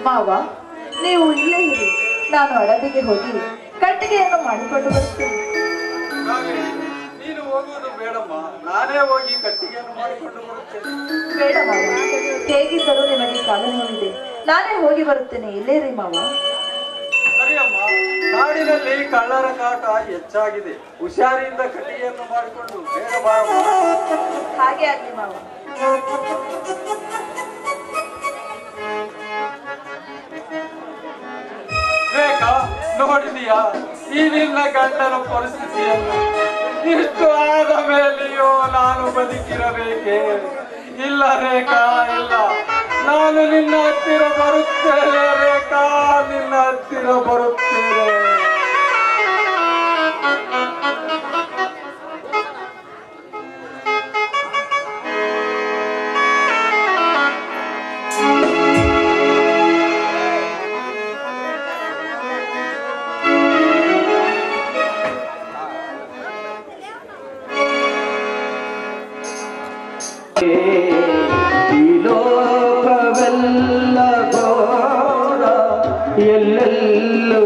ಮಾವ, ನೀವು ಇಲ್ಲೇ ಇರಿ, ನಾನು ಅಡವಿಗೆ ಹೋಗಿ ಕಟ್ಟಿಗೆಯನ್ನು ಮಾಡಿಕೊಂಡು ಬರುತ್ತೇನೆ. ನೀನು ಹೋಗುವುದು ಬೇಡಮ್ಮ, ನಾನೇ ಹೋಗಿ ಕಟ್ಟಿಗೆಯನ್ನು ಮಾಡಿಕೊಂಡು ಬರುತ್ತೇನೆ. ಬೇಡ ಮಾವ, ಹೇಗಿದ್ದರೂ ನಿಮಗೆ ಕಾಲು ನೋವಿದೆ, ನಾನೇ ಹೋಗಿ ಬರುತ್ತೇನೆ. ಇಲ್ಲೇ ಇರಿ ಮಾವ. ಸರಿಯಮ್ಮ, ಕಾಡಿನಲ್ಲಿ ಕಳ್ಳರ ಕಾಟ ಹೆಚ್ಚಾಗಿದೆ, ಹುಷಾರಿಯಿಂದ ಕಟ್ಟಿಗೆಯನ್ನು ಮಾಡಿಕೊಂಡು ಬೇಗ ಬಾರಮ್ಮ. ಹಾಗೆ ಆಗ್ಲಿ ಮಾವ. ರೇಖಾ, ನೋಡಿದೀಯಾ ಈ ನಿನ್ನ ಗಂಡನ ಪರಿಸ್ಥಿತಿಯನ್ನು? ಇಷ್ಟು ಆದ ಮೇಲೆಯೋ ನಾನು ಬದುಕಿರಬೇಕೆ? ಇಲ್ಲ ರೇಖಾ, ಇಲ್ಲ, ನಾನು ನಿನ್ನ ಹತ್ತಿರ ಬರುತ್ತೇನೆ ರೇಖಾ, ನಿನ್ನ ಹತ್ತಿರ ಬರುತ್ತೇನೆ. ಎಲ್ಲೆಲ್ಲೂ